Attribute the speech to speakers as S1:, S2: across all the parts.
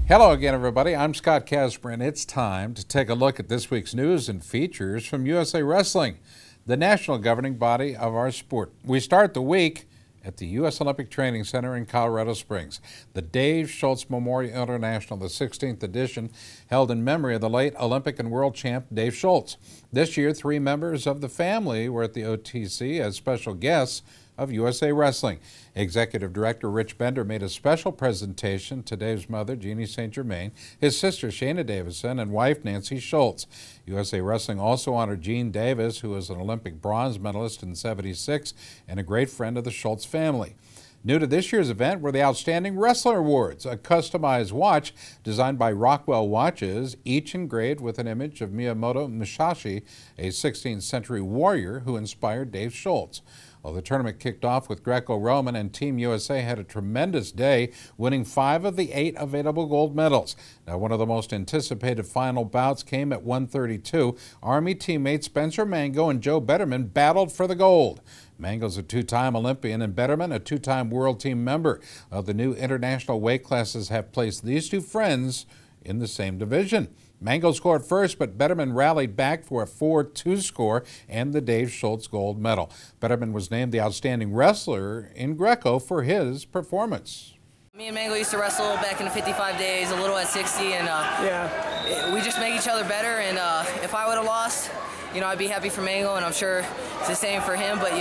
S1: Hello again, everybody. I'm Scott Casper, and it's time to take a look at this week's news and features from USA Wrestling, the national governing body of our sport. We start the week at the U.S. Olympic Training Center in Colorado Springs. The Dave Schultz Memorial International, the 16th edition, held in memory of the late Olympic and world champ Dave Schultz. This year, 3 members of the family were at the OTC as special guests of USA Wrestling. Executive Director Rich Bender made a special presentation to Dave's mother, Jeannie St. Germain, his sister, Shayna Davison, and wife, Nancy Schultz. USA Wrestling also honored Gene Davis, who was an Olympic bronze medalist in '76 and a great friend of the Schultz family. New to this year's event were the Outstanding Wrestler Awards, a customized watch designed by Rockwell Watches, each engraved with an image of Miyamoto Musashi, a 16th century warrior who inspired Dave Schultz. Well, the tournament kicked off with Greco-Roman, and Team USA had a tremendous day, winning 5 of the 8 available gold medals. Now, one of the most anticipated final bouts came at 132. Army teammates Spencer Mango and Joe Betterman battled for the gold. Mango's a 2-time Olympian, and Betterman a 2-time World Team member. The new international weight classes have placed these two friends in the same division. Mango scored first, but Betterman rallied back for a 4-2 score and the Dave Schultz gold medal. Betterman was named the outstanding wrestler in Greco for his performance.
S2: Me and Mango used to wrestle back in the 55 days, a little at 60, and we just make each other better. And if I would have lost, I'd be happy for Mango, and I'm sure it's the same for him. But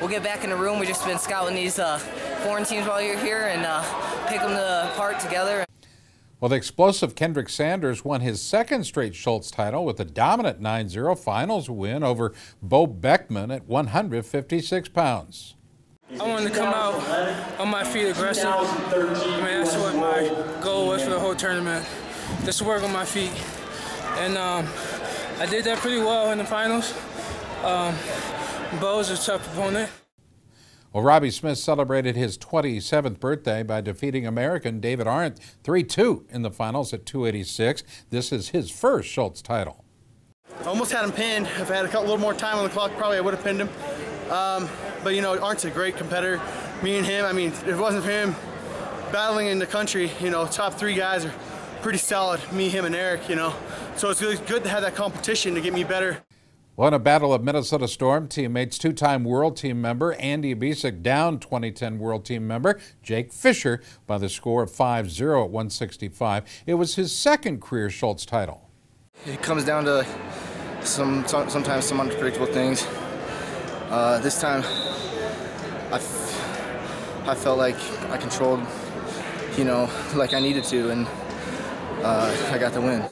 S2: we'll get back in the room. We've just been scouting these foreign teams while you're here and pick them apart together.
S1: Well, the explosive Kendrick Sanders won his 2nd straight Schultz title with a dominant 9-0 finals win over Bo Beckman at 156 pounds.
S3: I wanted to come out on my feet aggressive. That's what my goal was for the whole tournament, just to work on my feet. And I did that pretty well in the finals. Bo's a tough opponent.
S1: Well, Robbie Smith celebrated his 27th birthday by defeating American David Arndt 3-2 in the finals at 286. This is his first Schultz title.
S4: I almost had him pinned. If I had a little more time on the clock, probably I would have pinned him. But Arndt's a great competitor. Me and him, if it wasn't for him battling in the country, top 3 guys are pretty solid, me, him, and Eric, So it's really good to have that competition to get me better.
S1: Well, in a battle of Minnesota Storm teammates, 2-time World Team member Andy Bisick downed 2010 World Team member Jake Fisher by the score of 5-0 at 165. It was his 2nd career Schultz title.
S5: It comes down to sometimes some unpredictable things. This time, I felt like I controlled, like I needed to, and I got the win.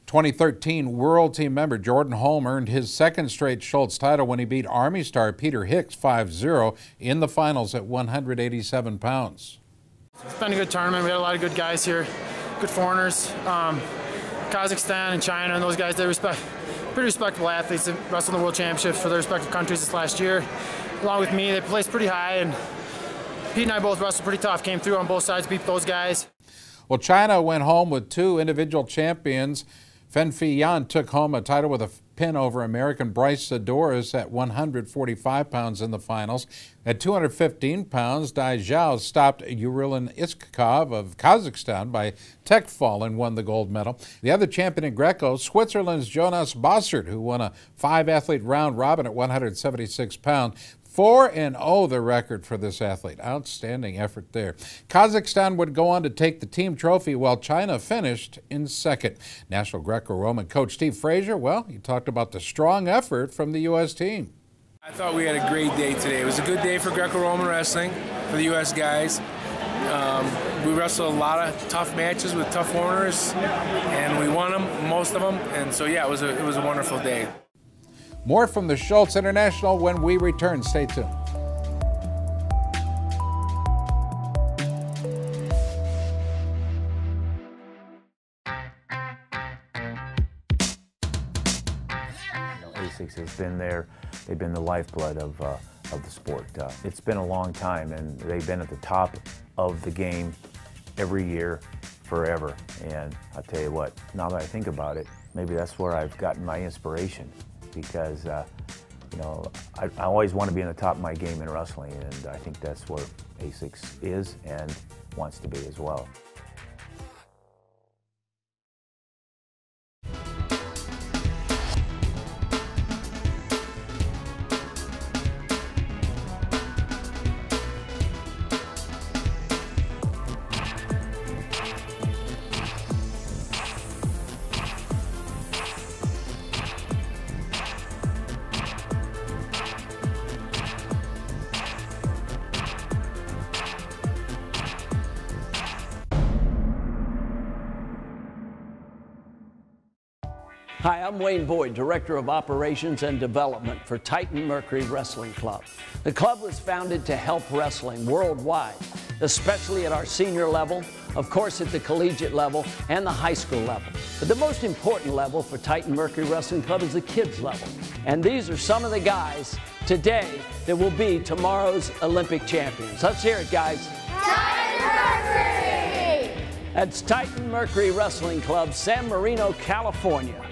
S1: 2013 World Team member Jordan Holm earned his 2nd straight Schultz title when he beat Army star Peter Hicks 5-0 in the finals at 187 pounds.
S6: It's been a good tournament. We had a lot of good guys here, good foreigners. Kazakhstan and China and those guys, they're pretty respectable athletes that wrestled in the World Championship for their respective countries this last year. Along with me, they placed pretty high, and Pete and I both wrestled pretty tough, came through on both sides, beat those guys.
S1: Well, China went home with 2 individual champions. Fen Fi Yan took home a title with a pin over American Bryce Zadoris at 145 pounds in the finals. At 215 pounds, Dai Zhao stopped Urilin Iskakov of Kazakhstan by tech fall and won the gold medal. The other champion in Greco, Switzerland's Jonas Bossert, who won a 5-athlete round robin at 176 pounds. 4-0 the record for this athlete. Outstanding effort there. Kazakhstan would go on to take the team trophy while China finished in 2nd. National Greco-Roman coach Steve Frazier, well, he talked about the strong effort from the U.S. team.
S7: I thought we had a great day today. It was a good day for Greco-Roman wrestling, for the U.S. guys. We wrestled a lot of tough matches with tough foreigners, and we won them, most of them. And so, yeah, it was a wonderful day.
S1: More from the Schultz International when we return. Stay tuned.
S8: ASICS has been there. They've been the lifeblood of the sport. It's been a long time, and they've been at the top of the game every year, forever. And I'll tell you what, now that I think about it, maybe that's where I've gotten my inspiration, because I always want to be in the top of my game in wrestling, and I think that's where ASICS is and wants to be as well.
S9: Hi, I'm Wayne Boyd, Director of Operations and Development for Titan Mercury Wrestling Club. The club was founded to help wrestling worldwide, especially at our senior level, of course at the collegiate level and the high school level. But the most important level for Titan Mercury Wrestling Club is the kids level. And these are some of the guys today that will be tomorrow's Olympic champions. Let's hear it, guys.
S10: Titan Mercury!
S9: That's Titan Mercury Wrestling Club, San Marino, California.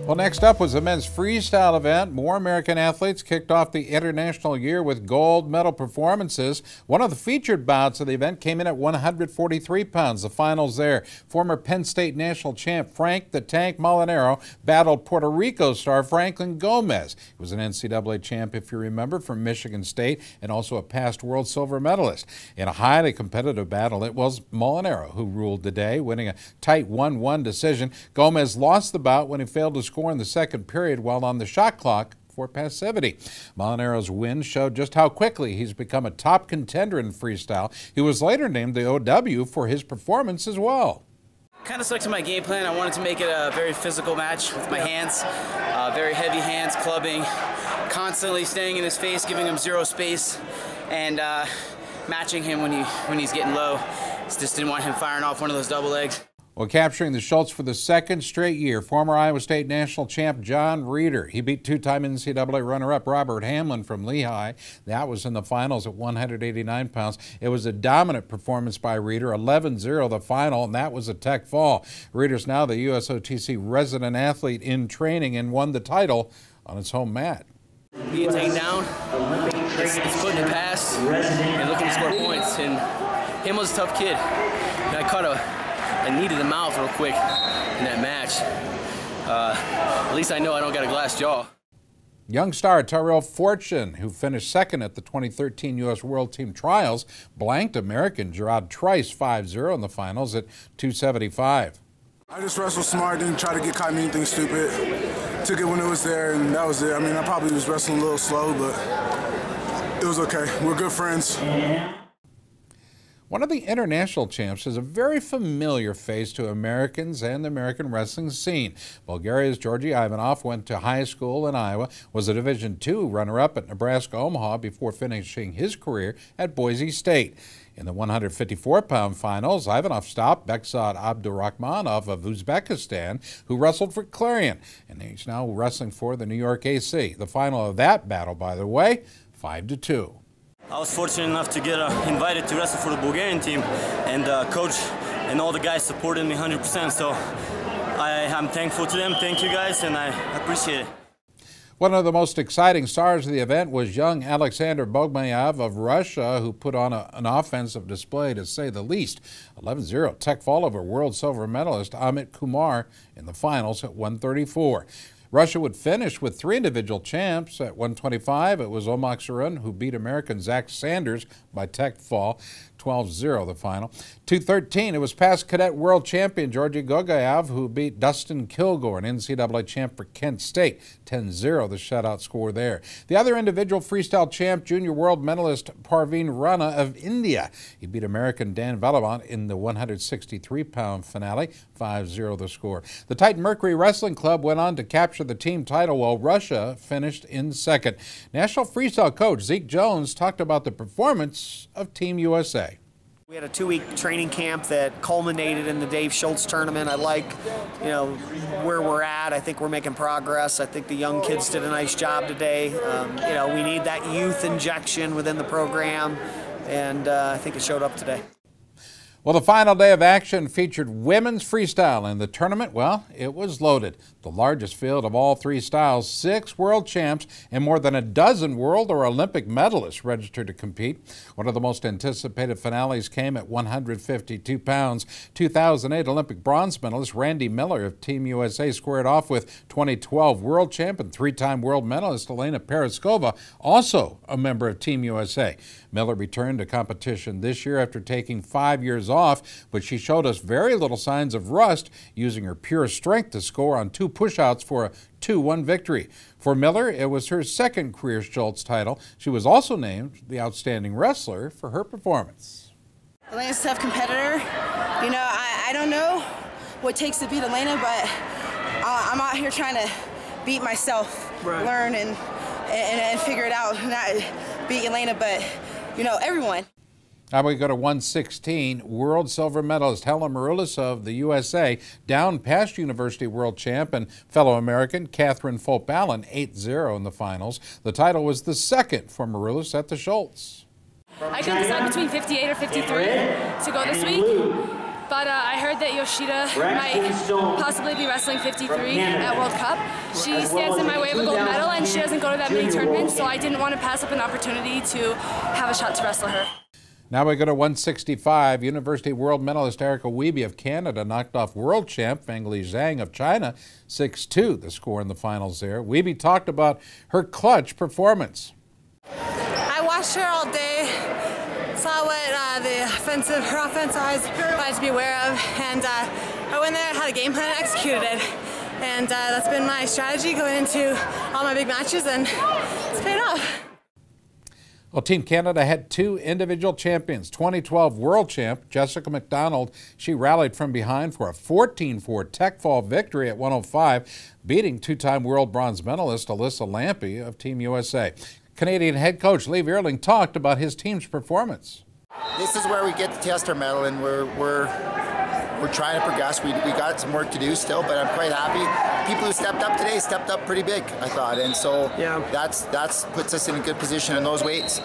S1: Well, next up was the men's freestyle event. More American athletes kicked off the international year with gold medal performances. One of the featured bouts of the event came in at 143 pounds. The finals there. Former Penn State national champ Frank the Tank Molinaro battled Puerto Rico star Franklin Gomez. He was an NCAA champ, if you remember, from Michigan State and also a past world silver medalist. In a highly competitive battle, it was Molinaro who ruled the day, winning a tight 1-1 decision. Gomez lost the bout when he failed to score in the second period while on the shot clock for passivity. Molinaro's win showed just how quickly he's become a top contender in freestyle. He was later named the OW for his performance as well.
S11: Kind of stuck to my game plan. I wanted to make it a very physical match with my hands, very heavy hands, clubbing, constantly staying in his face, giving him zero space, and matching him when he's getting low. Just didn't want him firing off one of those double legs.
S1: Well, capturing the Schultz for the second straight year, former Iowa State national champ John Reeder. He beat two-time NCAA runner-up Robert Hamlin from Lehigh. That was in the finals at 189 pounds. It was a dominant performance by Reeder, 11-0 the final, and that was a tech fall. Reeder's now the USOTC resident athlete in training and won the title on his home mat.
S11: Being taken down, it's putting it past and looking to score points. And him was a tough kid. And I needed him out real quick in that match. At least I know I don't got a glass jaw.
S1: Young star Tyrell Fortune, who finished second at the 2013 U.S. World Team Trials, blanked American Gerard Trice 5-0 in the finals at 275.
S12: I just wrestled smart, didn't try to get caught in anything stupid. Took it when it was there, and that was it. I mean, I probably was wrestling a little slow, but it was okay. We're good friends.
S1: One of the international champs is a very familiar face to Americans and the American wrestling scene. Bulgaria's Georgi Ivanov went to high school in Iowa, was a Division II runner-up at Nebraska Omaha before finishing his career at Boise State. In the 154-pound finals, Ivanov stopped Beksad Abdurrahmanov of Uzbekistan, who wrestled for Clarion, and he's now wrestling for the New York AC. The final of that battle, by the way, 5-2.
S13: I was fortunate enough to get invited to wrestle for the Bulgarian team, and coach and all the guys supported me 100%, so I'm thankful to them. Thank you guys, and I appreciate it.
S1: One of the most exciting stars of the event was young Alexander Bogmayev of Russia, who put on an offensive display, to say the least. 11-0 tech fall over world silver medalist Amit Kumar in the finals at 134. Russia would finish with three individual champs. At 125, it was Omaksaran who beat American Zach Sanders by tech fall, 12-0 the final. 213, it was past cadet world champion Georgi Gogayev who beat Dustin Kilgore, an NCAA champ for Kent State, 10-0 the shutout score there. The other individual freestyle champ, junior world medalist Parveen Rana of India. He beat American Dan Valavant in the 163-pound finale, 5-0 the score. The Titan Mercury Wrestling Club went on to capture the team title while Russia finished in second. National freestyle coach Zeke Jones talked about the performance of Team USA.
S14: We had a 2-week training camp that culminated in the Dave Schultz tournament. I like, where we're at. I think we're making progress. I think the young kids did a nice job today. We need that youth injection within the program, and I think it showed up today.
S1: Well, the final day of action featured women's freestyle, and the tournament, well, it was loaded. The largest field of all three styles, 6 world champs and more than a dozen world or Olympic medalists registered to compete. One of the most anticipated finales came at 152 pounds. 2008 Olympic bronze medalist Randy Miller of Team USA squared off with 2012 world champ and 3-time world medalist Elena Paraskova, also a member of Team USA. Miller returned to competition this year after taking 5 years off, but she showed us very little signs of rust, using her pure strength to score on 2 push-outs for a 2-1 victory. For Miller, it was her second career Schultz title. She was also named the Outstanding Wrestler for her performance.
S15: Elena's a tough competitor. You know, I don't know what it takes to beat Elena, but I'm out here trying to beat myself, learn and figure it out. Not beat Elena, but, you know, everyone.
S1: Now we go to 116. World silver medalist Helen Maroulis of the USA down past University World Champ and fellow American Catherine Fulp-Allen 8-0 in the finals. The title was the second for Maroulis at the Schultz.
S16: I couldn't decide between 58 or 53 to go this week, but I heard that Yoshida might possibly be wrestling 53 at World Cup. She stands in my way of a gold medal, and she doesn't go to that many tournaments, so I didn't want to pass up an opportunity to have a shot to wrestle her.
S1: Now we go to 165. University world medalist Erica Wiebe of Canada knocked off world champ Fengli Zhang of China 6-2, the score in the finals there. Wiebe talked about her clutch performance.
S17: I watched her all day, saw what her offensive eyes wanted to be aware of, and I went there, had a game plan, and executed it. And that's been my strategy going into all my big matches, and it's paid off.
S1: Well, Team Canada had 2 individual champions. 2012 world champ Jessica McDonald, she rallied from behind for a 14-4 tech fall victory at 105, beating 2-time world bronze medalist Alyssa Lampe of Team USA. Canadian head coach Lee Vierling talked about his team's performance.
S18: This is where we get to test our mettle, and we're trying to progress. We got some work to do still, but I'm quite happy. People who stepped up today stepped up pretty big, I thought, and so that's puts us in a good position in those weights.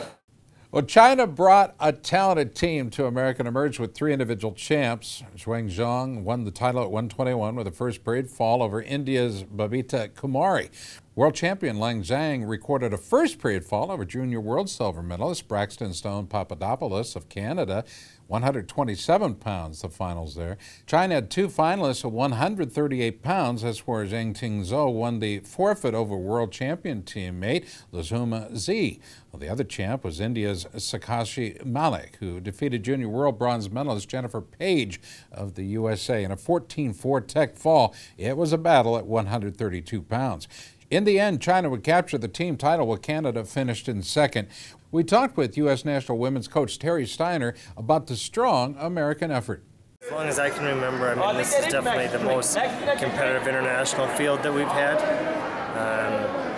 S1: Well, China brought a talented team to America and emerged with 3 individual champs. Zhuang Zhang won the title at 121 with a first period fall over India's Babita Kumari. World champion Lang Zhang recorded a first period fall over junior world silver medalist Braxton Stone Papadopoulos of Canada, 127 pounds, the finals there. China had 2 finalists at 138 pounds. That's where Zhang Tingzhou won the forfeit over world champion teammate Lazuma Z. Well, the other champ was India's Sakashi Malik, who defeated junior world bronze medalist Jennifer Page of the USA in a 14-4 tech fall. It was a battle at 132 pounds. In the end, China would capture the team title, while Canada finished in second. We talked with U.S. national women's coach Terry Steiner about the strong American effort.
S19: As long as I can remember, I mean, this is definitely the most competitive international field that we've had.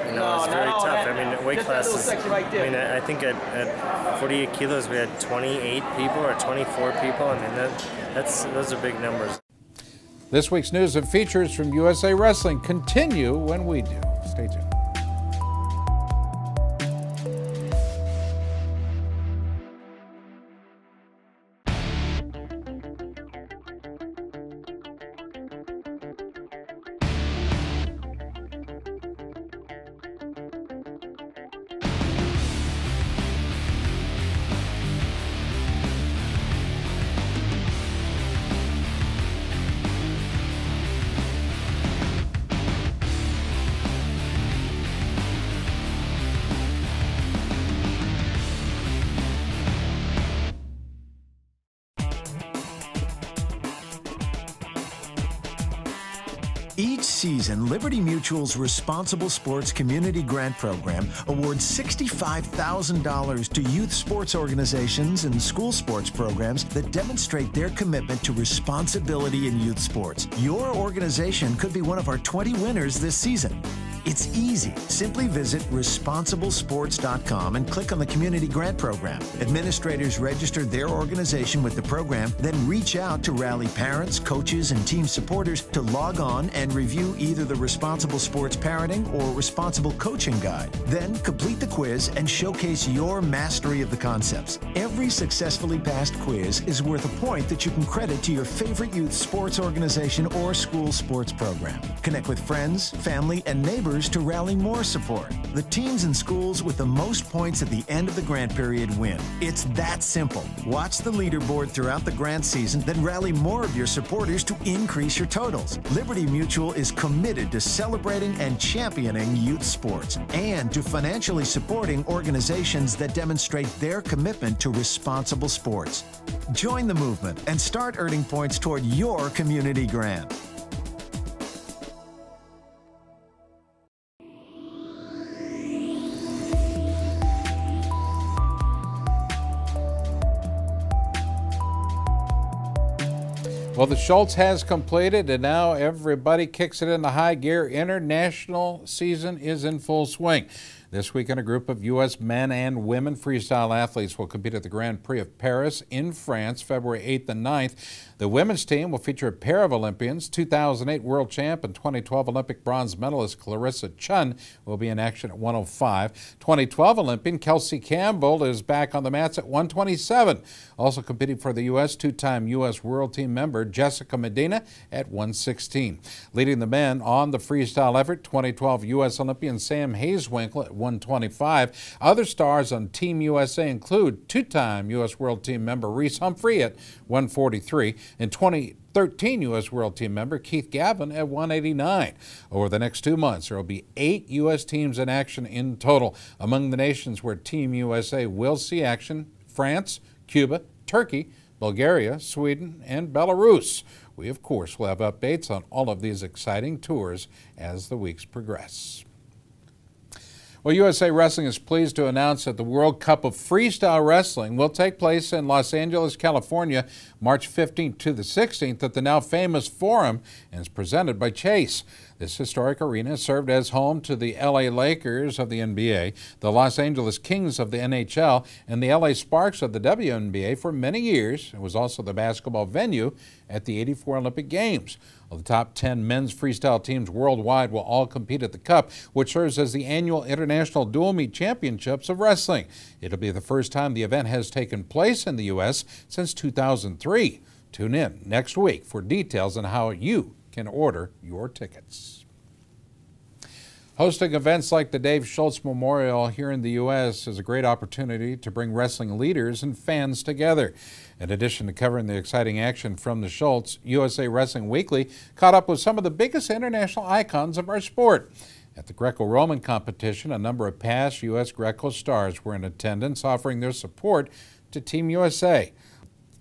S19: You know, it's very tough. I mean, weight classes, I mean, I think at 48 kilos we had 28 people or 24 people. I mean, those are big numbers.
S1: This week's news and features from USA Wrestling continue when we do. Stay tuned.
S20: Each season, Liberty Mutual's Responsible Sports Community Grant Program awards $65,000 to youth sports organizations and school sports programs that demonstrate their commitment to responsibility in youth sports. Your organization could be one of our 20 winners this season. It's easy. Simply visit responsiblesports.com and click on the Community Grant Program. Administrators register their organization with the program, then reach out to rally parents, coaches, and team supporters to log on and review either the Responsible Sports Parenting or Responsible Coaching Guide. Then complete the quiz and showcase your mastery of the concepts. Every successfully passed quiz is worth a point that you can credit to your favorite youth sports organization or school sports program. Connect with friends, family, and neighbors supporters to rally more support. The teams and schools with the most points at the end of the grant period win. It's that simple. Watch the leaderboard throughout the grant season, then rally more of your supporters to increase your totals. Liberty Mutual is committed to celebrating and championing youth sports and to financially supporting organizations that demonstrate their commitment to responsible sports. Join the movement and start earning points toward your community grant.
S1: Well, the Schultz has completed, and now everybody kicks it into high gear. International season is in full swing. This weekend, a group of U.S. men and women freestyle athletes will compete at the Grand Prix of Paris in France, February 8th and 9th. The women's team will feature a pair of Olympians. 2008 world champ and 2012 Olympic bronze medalist Clarissa Chun will be in action at 105. 2012 Olympian Kelsey Campbell is back on the mats at 127. Also competing for the U.S., two-time U.S. world team member Jessica Medina at 116. Leading the men on the freestyle effort, 2012 U.S. Olympian Sam Hayeswinkle at 125. Other stars on Team USA include two-time U.S. world team member Reese Humphrey at 143 and 2013 U.S. world team member Keith Gavin at 189. Over the next 2 months, there will be 8 U.S. teams in action in total. Among the nations where Team USA will see action, France, Cuba, Turkey, Bulgaria, Sweden, and Belarus. We, of course, will have updates on all of these exciting tours as the weeks progress. Well, USA Wrestling is pleased to announce that the World Cup of Freestyle Wrestling will take place in Los Angeles, California, March 15th to the 16th at the now famous Forum, and is presented by Chase. This historic arena served as home to the LA Lakers of the NBA, the Los Angeles Kings of the NHL, and the LA Sparks of the WNBA for many years. It was also the basketball venue at the '84 Olympic Games. Well, the top 10 men's freestyle teams worldwide will all compete at the Cup, which serves as the annual International Dual Meet Championships of Wrestling. It'll be the first time the event has taken place in the U.S. since 2003. Tune in next week for details on how you can order your tickets. Hosting events like the Dave Schultz Memorial here in the U.S. is a great opportunity to bring wrestling leaders and fans together. In addition to covering the exciting action from the Schultz, USA Wrestling Weekly caught up with some of the biggest international icons of our sport. At the Greco-Roman competition, a number of past U.S. Greco stars were in attendance, offering their support to Team USA.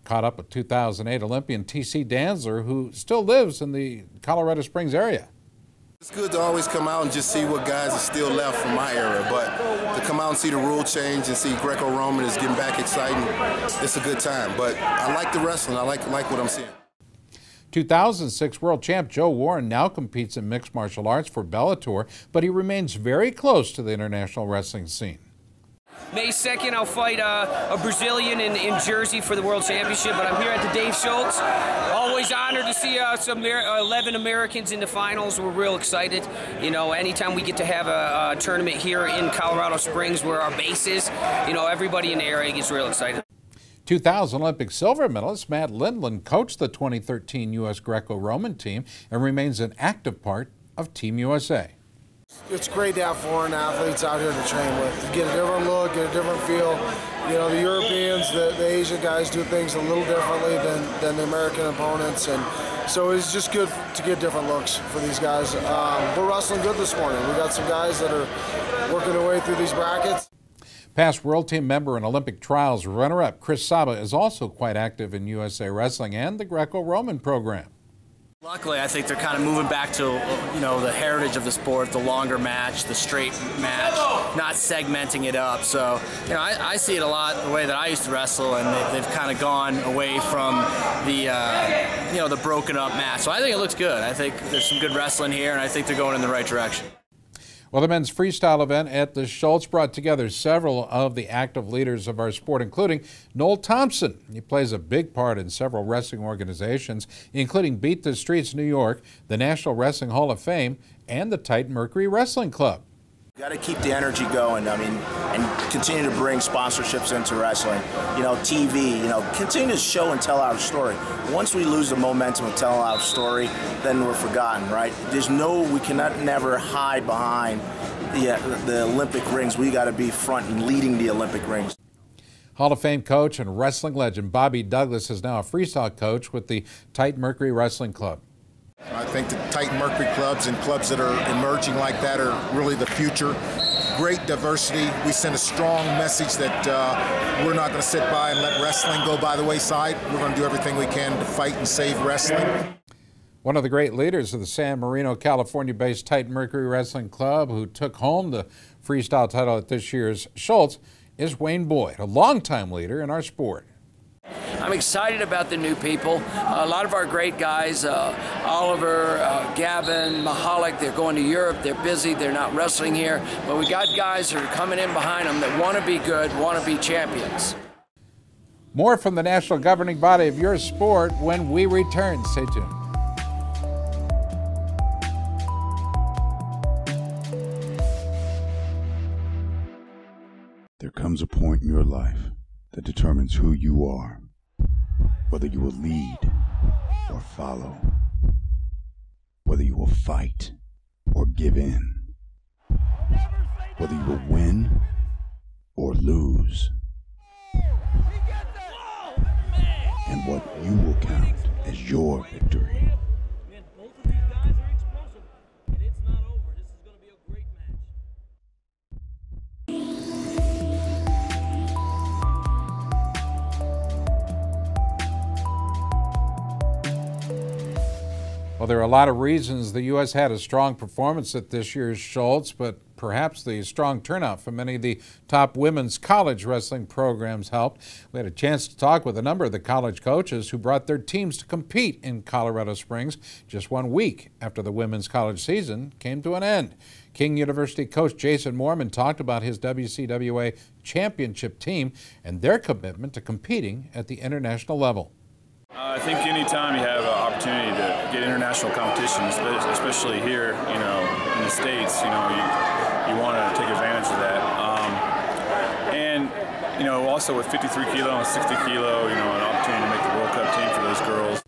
S1: Caught up with 2008 Olympian T.C. Danzler, who still lives in the Colorado Springs area.
S21: It's good to always come out and just see what guys are still left from my era, but to come out and see the rule change and see Greco-Roman is getting back exciting, it's a good time. But I like the wrestling. I like what I'm seeing.
S1: 2006 world champ Joe Warren now competes in mixed martial arts for Bellator, but he remains very close to the international wrestling scene.
S22: May 2nd, I'll fight a Brazilian in Jersey for the World Championship, but I'm here at the Dave Schultz. Always honored to see some 11 Americans in the finals. We're real excited. You know, anytime we get to have a tournament here in Colorado Springs where our base is, you know, everybody in the area gets real excited.
S1: 2000 Olympic silver medalist Matt Lindland coached the 2013 U.S. Greco-Roman team and remains an active part of Team USA.
S23: It's great to have foreign athletes out here to train with. To get a different look, get a different feel. You know, the Europeans, the Asian guys do things a little differently than the American opponents, and so it's just good to get different looks for these guys. We're wrestling good this morning. We got some guys that are working their way through these brackets.
S1: Past world team member and Olympic trials runner-up Chris Saba is also quite active in USA Wrestling and the Greco-Roman program.
S24: Luckily, I think they're kind of moving back to, you know, the heritage of the sport, the longer match, the straight match, not segmenting it up. So, you know, I see it a lot the way that I used to wrestle, and they've kind of gone away from the, you know, the broken up match. So I think it looks good. I think there's some good wrestling here, and I think they're going in the right direction.
S1: Well, the men's freestyle event at the Schultz brought together several of the active leaders of our sport, including Noel Thompson. He plays a big part in several wrestling organizations, including Beat the Streets New York, the National Wrestling Hall of Fame, and the Titan Mercury Wrestling Club.
S2: Got to keep the energy going, I mean, and continue to bring sponsorships into wrestling. You know, TV, you know, continue to show and tell our story. Once we lose the momentum of telling our story, then we're forgotten, right? We cannot never hide behind the Olympic rings. We got to be front and leading the Olympic rings.
S1: Hall of Fame coach and wrestling legend Bobby Douglas is now a freestyle coach with the Titan Mercury Wrestling Club.
S3: I think the Titan Mercury clubs and clubs that are emerging like that are really the future. Great diversity. We send a strong message that we're not going to sit by and let wrestling go by the wayside. We're going to do everything we can to fight and save wrestling.
S1: One of the great leaders of the San Marino, California-based Titan Mercury Wrestling Club, who took home the freestyle title at this year's Schultz, is Wayne Boyd, a longtime leader in our sport.
S9: I'm excited about the new people. A lot of our great guys, Oliver, Gavin, Mahalik, they're going to Europe, they're busy, they're not wrestling here, but we got guys that are coming in behind them that want to be good, want to be champions.
S1: More from the national governing body of your sport when we return. Stay tuned.
S4: There comes a point in your life that determines who you are, whether you will lead or follow, whether you will fight or give in, whether you will win or lose, and what you will count as your victory.
S1: Well, there are a lot of reasons the U.S. had a strong performance at this year's Schultz, but perhaps the strong turnout from many of the top women's college wrestling programs helped. We had a chance to talk with a number of the college coaches who brought their teams to compete in Colorado Springs just 1 week after the women's college season came to an end. King University coach Jason Mormon talked about his WCWA championship team and their commitment to competing at the international level.
S5: I think anytime you have an opportunity to get international competition, especially here, you know, in the States, you know, you want to take advantage of that. And, you know, also with 53 kilo and 60 kilo, you know, an opportunity to make the World Cup team for those girls.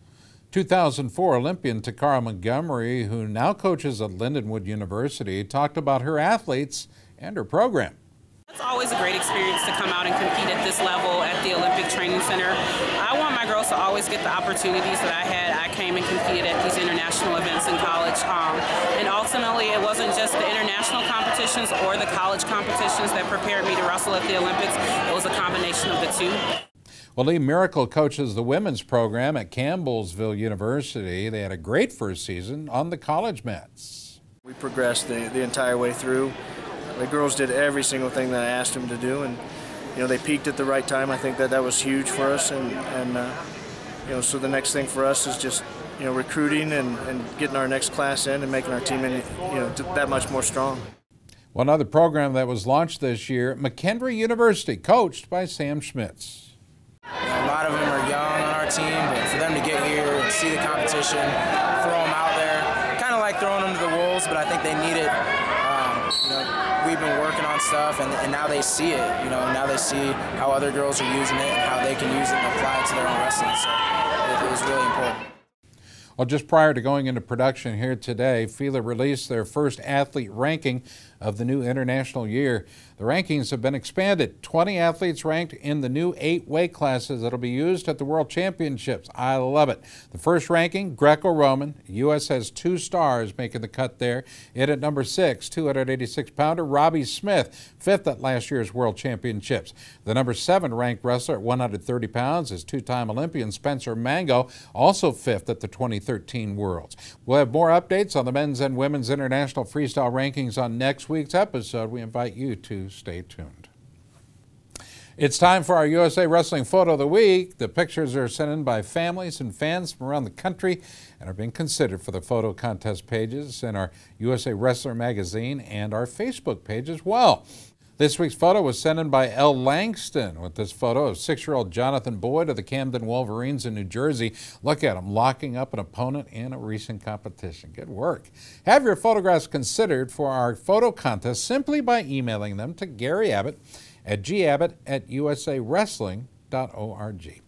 S1: 2004 Olympian Takara Montgomery, who now coaches at Lindenwood University, talked about her athletes and her program.
S25: It's always a great experience to come out and compete at this level at the Olympic Training Center. I want my girls to always get the opportunities that I had. I came and competed at these international events in college. And ultimately, it wasn't just the international competitions or the college competitions that prepared me to wrestle at the Olympics. It was a combination of the two.
S1: Well, Lee Miracle coaches the women's program at Campbellsville University. They had a great first season on the college mats.
S26: We progressed the entire way through. The girls did every single thing that I asked them to do, and you know, they peaked at the right time. I think that was huge for us, and you know, so the next thing for us is just, you know, recruiting and getting our next class in and making our team that much more strong.
S1: One other program that was launched this year, McKendree University, coached by Sam Schmitz.
S27: A lot of them are young on our team, but for them to get here and see the competition, throw them out there, kind of like throwing them to the wolves, but I think they need it. You know, we've been working on stuff, and now they see it. You know, now they see how other girls are using it and how they can use it and apply it to their own wrestling. So it was really important.
S1: Well, just prior to going into production here today, FILA released their first athlete ranking of the new international year. The rankings have been expanded. 20 athletes ranked in the new 8 weight classes that will be used at the World Championships. I love it. The first ranking, Greco-Roman. U.S. has 2 stars making the cut there. It at number 6, 286-pounder Robbie Smith, 5th at last year's World Championships. The number 7 ranked wrestler at 130 pounds is 2-time Olympian Spencer Mango, also 5th at the 2013 Worlds. We'll have more updates on the men's and women's international freestyle rankings on next week's episode. We invite you to stay tuned. It's time for our USA Wrestling Photo of the Week. The pictures are sent in by families and fans from around the country and are being considered for the photo contest pages in our USA Wrestler magazine and our Facebook page as well. This week's photo was sent in by L. Langston with this photo of 6-year-old Jonathan Boyd of the Camden Wolverines in New Jersey. Look at him locking up an opponent in a recent competition. Good work. Have your photographs considered for our photo contest simply by emailing them to Gary Abbott at gabbott@usawrestling.org.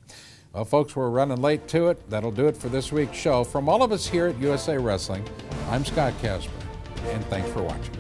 S1: Well, folks, we're running late to it. That'll do it for this week's show. From all of us here at USA Wrestling, I'm Scott Casper, and thanks for watching.